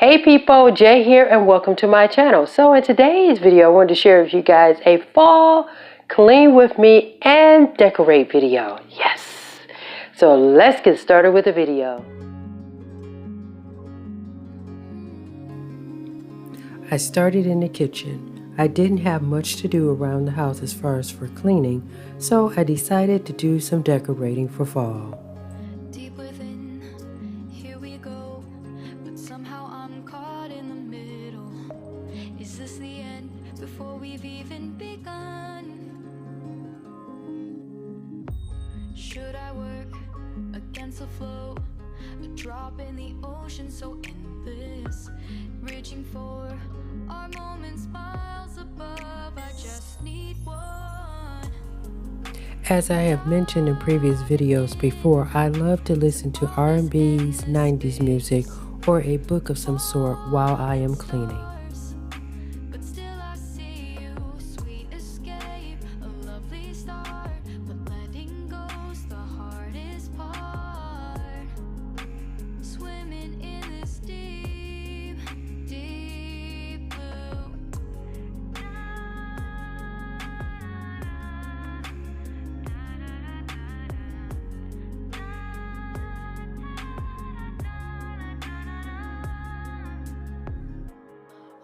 Hey people, Jay here and welcome to my channel. So in today's video, I wanted to share with you guys a fall clean with me and decorate video. Yes! So let's get started with the video. I started in the kitchen. I didn't have much to do around the house as far as for cleaning, so I decided to do some decorating for fall. Deep within, here we go, but somehow I'm caught in the middle. Is this the end before we've even begun? Should I work against the flow? A drop in the ocean so endless, reaching for our moments miles above. I just need one. As I have mentioned in previous videos before, I love to listen to R&B's 90s music or a book of some sort while I am cleaning. But still I see you, sweet escape, a lovely start, but letting go's the hardest part. Swimming in this deep, deep blue.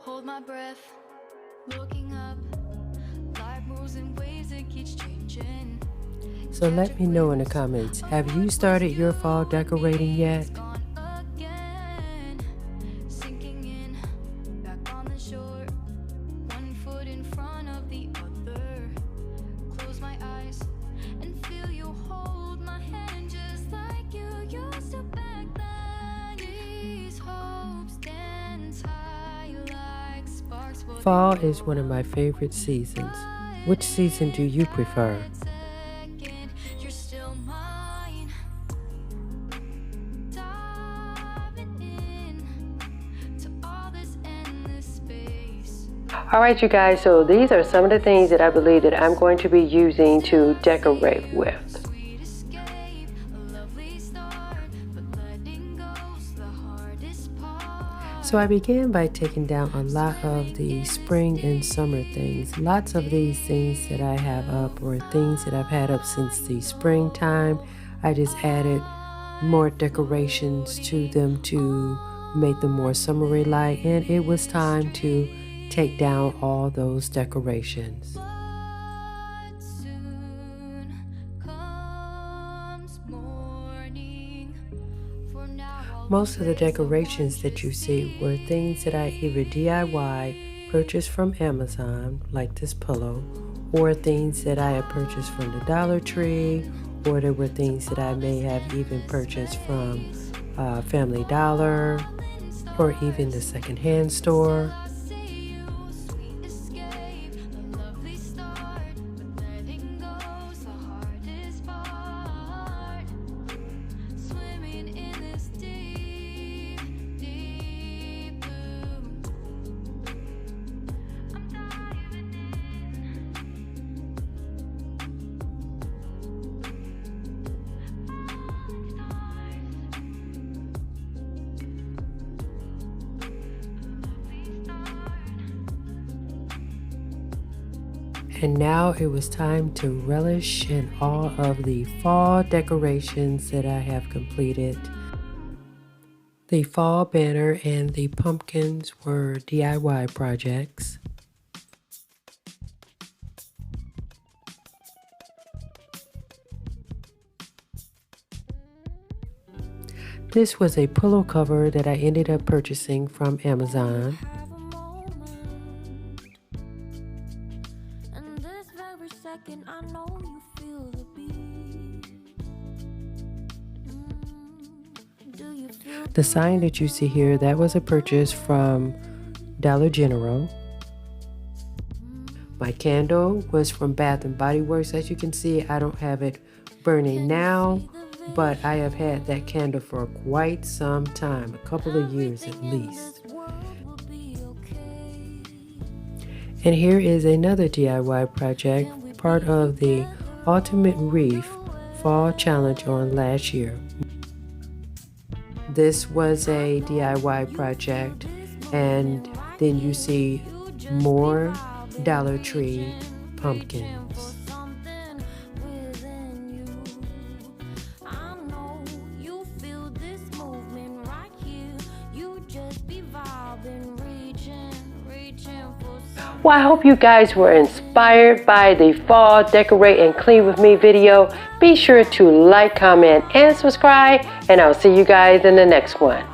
Hold my breath, looking up. Life moves in ways that keeps changing. So let me know in the comments, have you started your fall decorating yet? Gone again, sinking in, back on the shore. One foot in front of the other. Close my eyes and feel you hold my hand just like you used to back then. These hopes dance high like sparks. Fall is one of my favorite seasons. Which season do you prefer? Second, you're still mine. Diving in to all this endless space. Alright you guys, so these are some of the things that I believe that I'm going to be using to decorate with. Sweet escape, a lovely start, but letting go's the hardest part. So I began by taking down a lot of the spring and summer things. Lots of these things that I have up or things that I've had up since the springtime. I just added more decorations to them to make them more summery like, and it was time to take down all those decorations. But soon comes morning. For now I'll Most of the decorations that you see were things that I either DIY, purchased from Amazon, like this pillow, or things that I had purchased from the Dollar Tree, or there were things that I may have even purchased from Family Dollar, or even the secondhand store. see you, sweet escape, a lovely start, but letting go's the hardest part. Swimming in this deep, deep blue. I'm diving in. And now it was time to relish in all of the fall decorations that I have completed. The fall banner and the pumpkins were DIY projects. This was a pillow cover that I ended up purchasing from Amazon. Have a moment, and this very second I know you feel the beat. Do you feel The sign that you see here, that was a purchase from Dollar General. My candle was from Bath & Body Works. As you can see, I don't have it burning now, but I have had that candle for quite some time, a couple of years at least. this world will be okay? And here is another DIY project, part of the Ultimate Reef Fall Challenge on last year. this was a DIY project, and then you see more Dollar Tree pumpkins. Well, I hope you guys were inspired by the fall decorate and clean with me video. Be sure to like, comment, and subscribe, and I'll see you guys in the next one.